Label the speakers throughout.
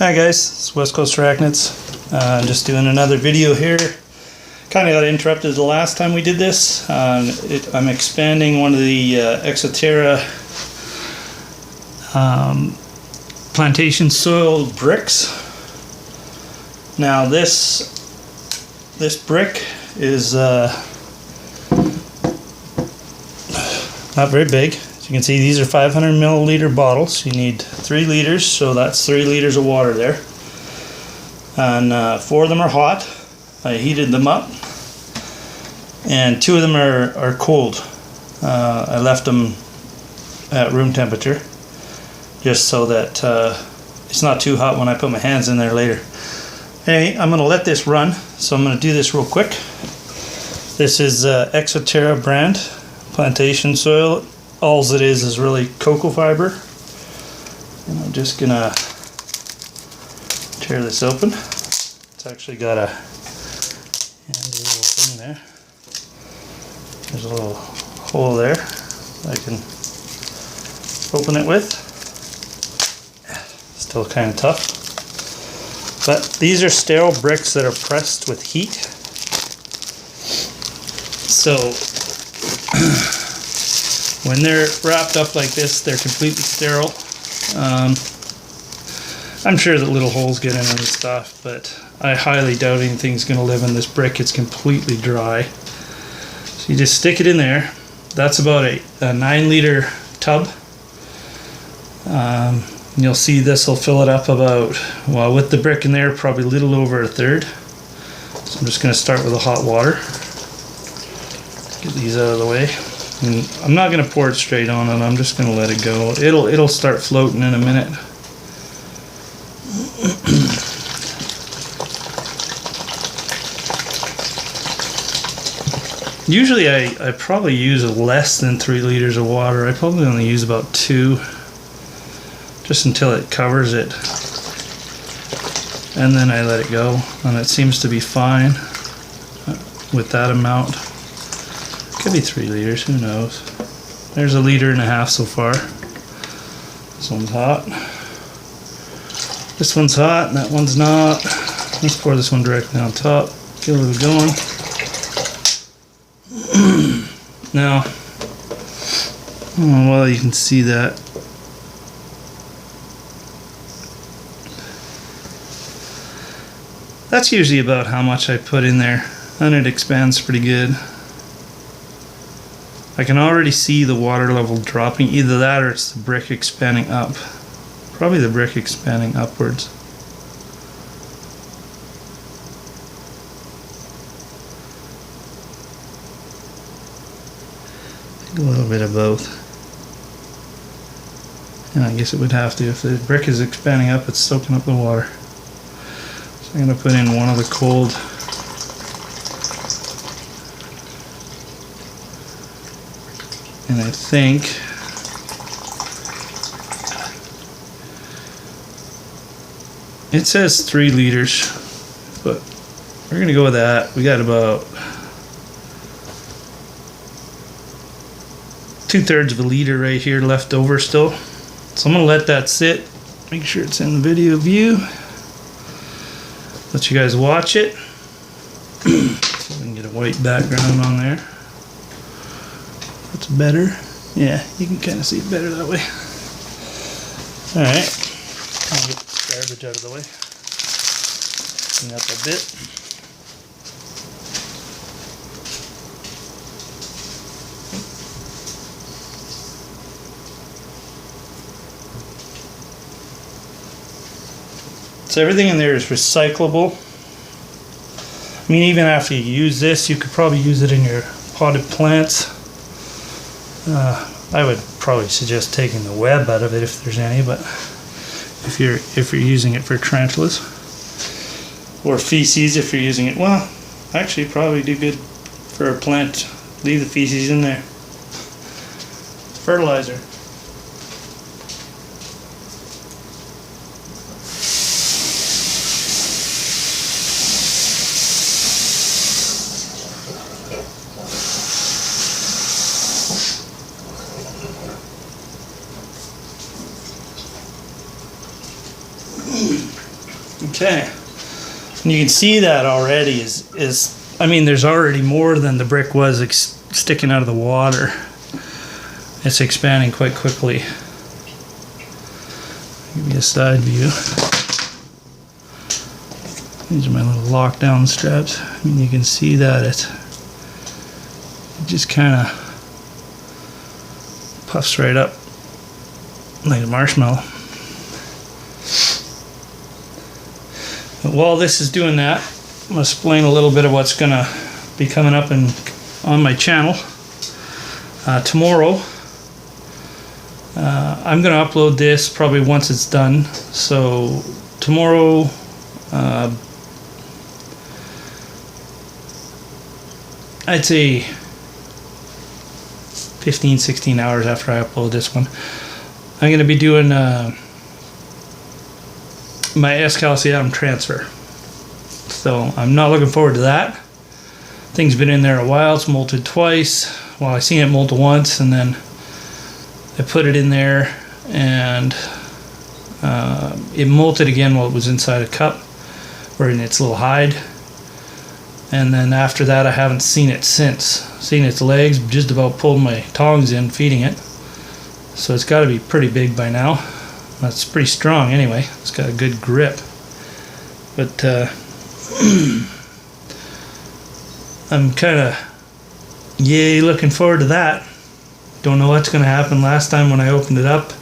Speaker 1: Hi guys, it's West Coast Arachnids. Just doing another video here. Kind of got interrupted the last time we did this. I'm expanding one of the Exoterra plantation soil bricks. Now this brick is not very big. You can see these are 500 milliliter bottles. You need 3 liters, so that's 3 liters of water there. And 4 of them are hot. I heated them up, and 2 of them are cold. I left them at room temperature, just so that it's not too hot when I put my hands in there later. Hey, I'm going to let this run, so I'm going to do this real quick. This is Exoterra brand plantation soil. All it is really cocoa fiber. And I'm just gonna tear this open. It's actually got a handy little thing there. There's a little hole there I can open it with. Still kind of tough. But these are sterile bricks that are pressed with heat. So when they're wrapped up like this, they're completely sterile. I'm sure that little holes get in them and stuff, but I highly doubt anything's going to live in this brick. It's completely dry. So you just stick it in there. That's about a 9-liter tub. You'll see this will fill it up about, well, with the brick in there, probably a little over a third. So I'm just going to start with the hot water. Get these out of the way. And I'm not going to pour it straight on it. I'm just going to let it go. It'll start floating in a minute. Usually I probably use less than 3 liters of water. I probably only use about 2, just until it covers it, and then I let it go, and it seems to be fine with that amount. Could be 3 liters, who knows. There's 1.5 liters so far. This one's hot. This one's hot, and that one's not. Let's pour this one directly on top. Get a little going. Now, well, you can see that. That's usually about how much I put in there, and it expands pretty good. I can already see the water level dropping. Either that or it's the brick expanding up. Probably the brick expanding upwards. I think a little bit of both. And I guess it would have to. If the brick is expanding up, it's soaking up the water. So I'm going to put in one of the cold. And I think it says 3 liters, but we're going to go with that. We got about 2/3 of a liter right here left over still. So I'm going to let that sit. Make sure it's in the video view. Let you guys watch it. So we can get a white background on there. That's better. Yeah, you can kind of see it better that way. Alright. I'll get the garbage out of the way. Clean up a bit. So everything in there is recyclable. I mean, even after you use this, you could probably use it in your potted plants. I would probably suggest taking the web out of it if there's any, but if you're using it for tarantulas, or feces if you're using it, well, actually probably do good for a plant. Leave the feces in there. Fertilizer. Okay, and you can see that already I mean, there's already more than the brick was sticking out of the water. It's expanding quite quickly. Give you a side view. These are my little lockdown straps. I mean, you can see that it just kind of puffs right up like a marshmallow. But while this is doing that, I'm going to explain a little bit of what's going to be coming up on my channel. Tomorrow, I'm going to upload this probably once it's done. So tomorrow, I'd say 15-16 hours after I upload this one, I'm going to be doing my S-calcium transfer. So I'm not looking forward to that. Thing's been in there a while. It's molted twice. Well, I seen it molt once, and then I put it in there, and it molted again while it was inside a cup or in its little hide. And then after that, I haven't seen it since. Seen its legs, just about pulled my tongs in feeding it. So it's got to be pretty big by now. That's pretty strong anyway. It's got a good grip. But I'm kind of looking forward to that. Don't know what's going to happen. Last time when I opened it up,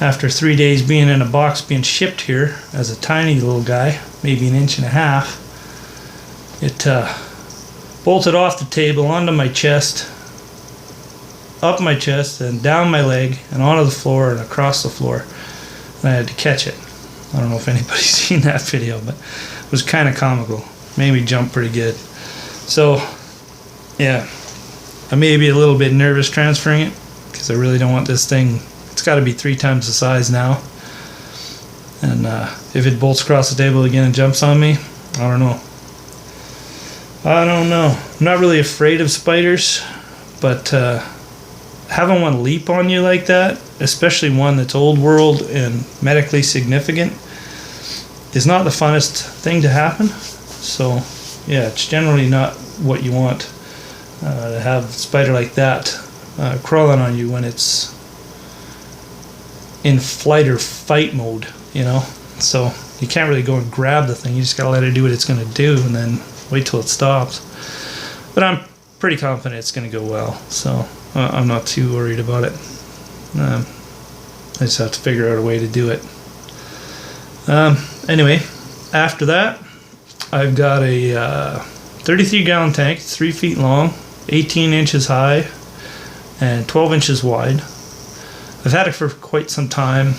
Speaker 1: after 3 days being in a box being shipped here as a tiny little guy, maybe 1.5 inches, it bolted off the table onto my chest, up my chest, and down my leg, and onto the floor and across the floor. And I had to catch it. I don't know if anybody's seen that video, but it was kind of comical. Made me jump pretty good. So, yeah, I may be a little bit nervous transferring it because I really don't want this thing. It's got to be 3 times the size now. And if it bolts across the table again and jumps on me, I don't know. I'm not really afraid of spiders, but having one leap on you like that, especially one that's old world and medically significant, is not the funnest thing to happen. So yeah, it's generally not what you want to have a spider like that crawling on you when it's in flight or fight mode, you know. So you can't really go and grab the thing. You just gotta let it do what it's gonna do and then wait till it stops. But I'm pretty confident it's gonna go well, so I'm not too worried about it. I just have to figure out a way to do it. Anyway, after that, I've got a 33-gallon tank, 3 feet long, 18 inches high, and 12 inches wide. I've had it for quite some time.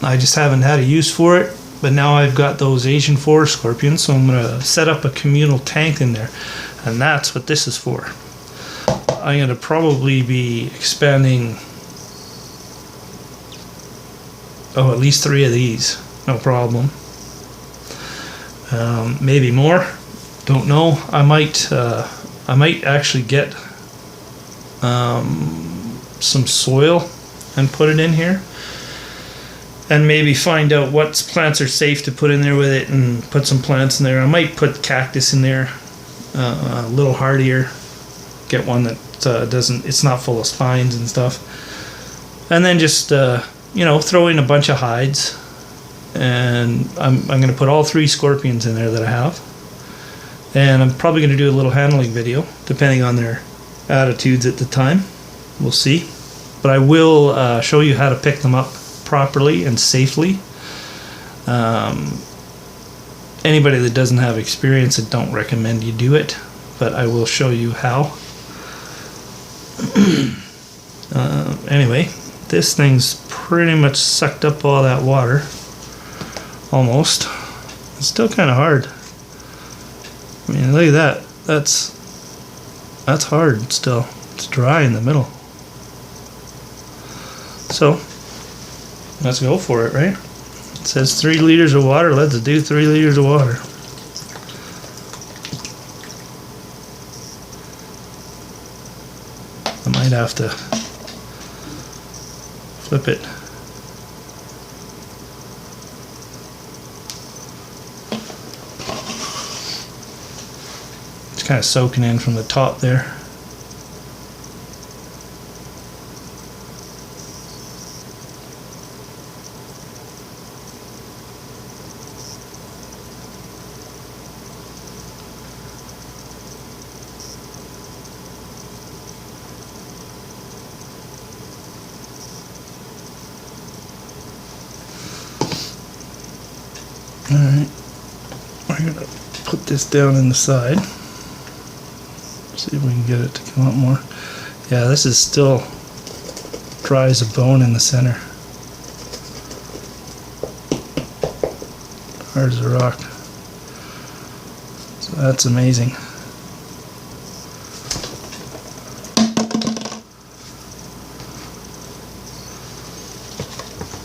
Speaker 1: I just haven't had a use for it, but now I've got those Asian forest scorpions, so I'm going to set up a communal tank in there, and that's what this is for. I'm going to probably be expanding at least 3 of these, no problem. Maybe more, don't know. I might actually get some soil and put it in here, and maybe find out what plants are safe to put in there with it and put some plants in there. I might put cactus in there, a little hardier, get one that it's not full of spines and stuff, and then just throw in a bunch of hides. And I'm going to put all 3 scorpions in there that I have, and I'm probably going to do a little handling video depending on their attitudes at the time. We'll see, but I will show you how to pick them up properly and safely. Anybody that doesn't have experience, I don't recommend you do it, but I will show you how. Anyway, this thing's pretty much sucked up all that water. Almost. It's still kind of hard. I mean, look at that. That's hard still. It's dry in the middle. So, let's go for it, right? It says 3 liters of water. Let's do 3 liters of water. I might have to flip it. kind of soaking in from the top there. Alright, we're going to put this down in the side. See if we can get it to come up more. Yeah, this is still dry as a bone in the center. Hard as a rock. So that's amazing.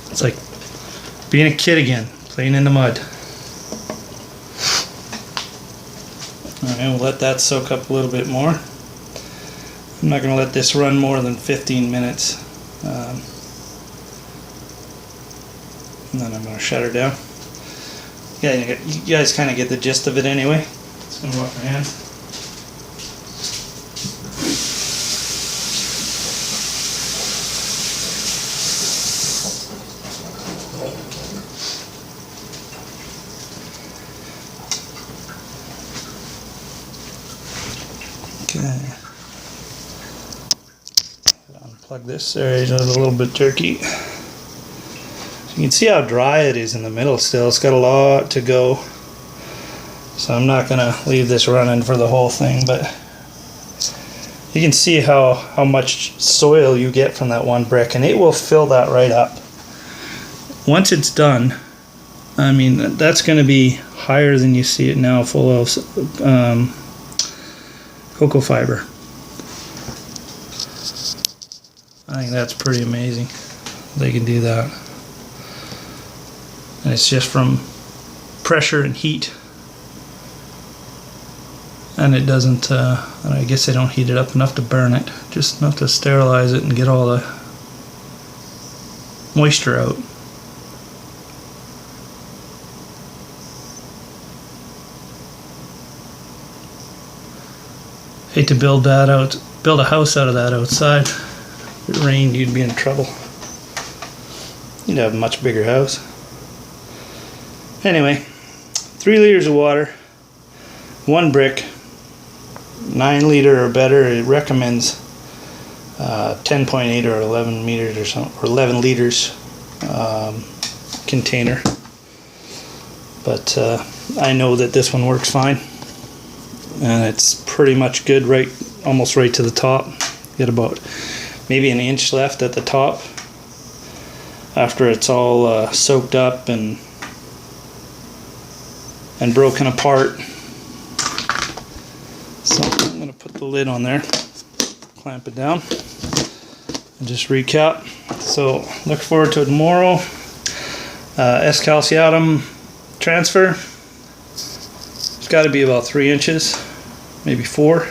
Speaker 1: It's like being a kid again, playing in the mud. Alright, we'll let that soak up a little bit more. I'm not going to let this run more than 15 minutes. And then I'm going to shut her down. Yeah, you guys kind of get the gist of it anyway. Just going to wash my hands. Okay. Unplug this. There, it's a little bit jerky. So you can see how dry it is in the middle still. It's got a lot to go. So I'm not going to leave this running for the whole thing, but you can see how much soil you get from that one brick, and it will fill that right up. Once it's done, I mean, that's going to be higher than you see it now, full of cocoa fiber. I think that's pretty amazing. They can do that. And it's just from pressure and heat. And it doesn't, I guess they don't heat it up enough to burn it. Just enough to sterilize it and get all the moisture out. Hate to build a house out of that outside. If it rained, you'd be in trouble. You'd have a much bigger house. Anyway, 3 liters of water, 1 brick, 9 liter or better. It recommends 10.8 or 11 meters or something, or 11 liters container. But I know that this one works fine. And it's pretty much good, right, almost right to the top. Get about maybe an inch left at the top after it's all soaked up and broken apart. So I'm going to put the lid on there, clamp it down, and just recap. So look forward to it tomorrow. S calciatum transfer. It's got to be about 3 inches. Maybe 4.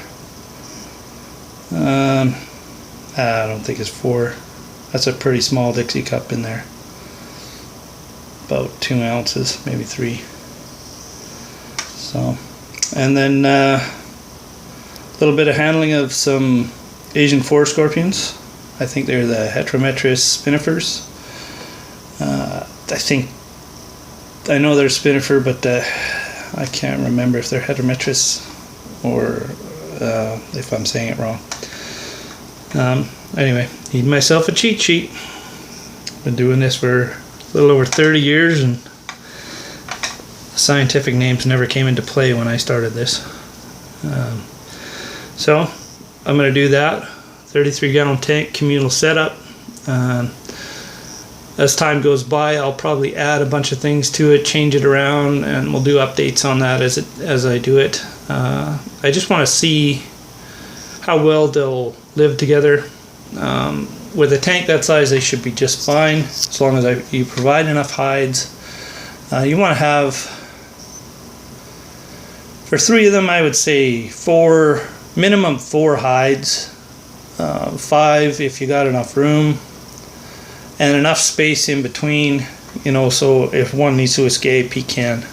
Speaker 1: I don't think it's 4. That's a pretty small Dixie cup in there. About 2 ounces, maybe 3. So, and then a little bit of handling of some Asian forest scorpions. I think they're the Heterometris spinifers. I know they're spinifer, but I can't remember if they're Heterometris or if I'm saying it wrong. Anyway, need myself a cheat sheet. Been doing this for a little over 30 years, and scientific names never came into play when I started this. So I'm going to do that. 33-gallon tank, communal setup. As time goes by, I'll probably add a bunch of things to it, change it around, and we'll do updates on that as I do it. I just want to see how well they'll live together. With a tank that size, they should be just fine, as long as you provide enough hides. You want to have, for 3 of them, I would say minimum 4 hides, 5 if you got enough room, and enough space in between, so if one needs to escape, he can.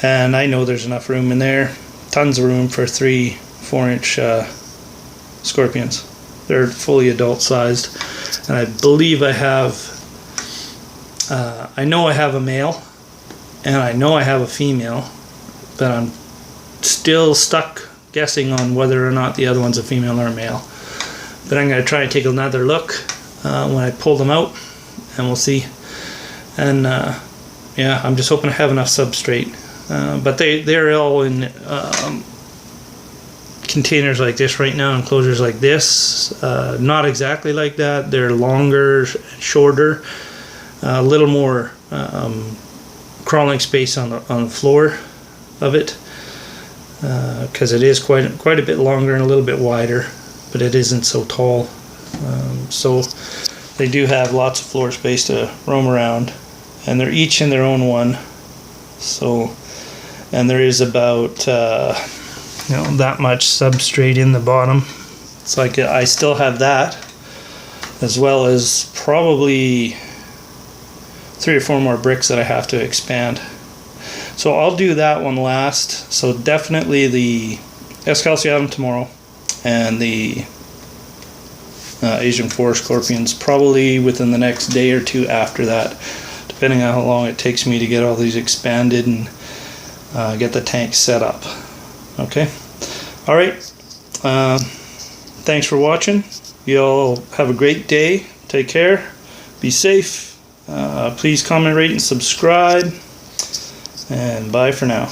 Speaker 1: And I know there's enough room in there. tons of room for 3 4-inch scorpions. They're fully adult sized, and I believe I have I know I have a male and I know I have a female, but I'm still stuck guessing on whether or not the other one's a female or a male. But I'm going to try and take another look when I pull them out, and we'll see. And yeah, I'm just hoping I have enough substrate. But they're all in containers like this right now, enclosures like this. Not exactly like that. They're longer, shorter, a little more crawling space on the floor of it, because it is quite a bit longer and a little bit wider, but it isn't so tall. So they do have lots of floor space to roam around, and they're each in their own one. So, and there is about that much substrate in the bottom. So I still have that, as well as probably 3 or 4 more bricks that I have to expand. So I'll do that one last. So definitely the Escalciatum tomorrow, and the Asian forest scorpions probably within the next day or 2 after that, depending on how long it takes me to get all these expanded and get the tank set up. Okay. All right. Thanks for watching. You all have a great day. Take care. Be safe. Please comment, rate, and subscribe. And bye for now.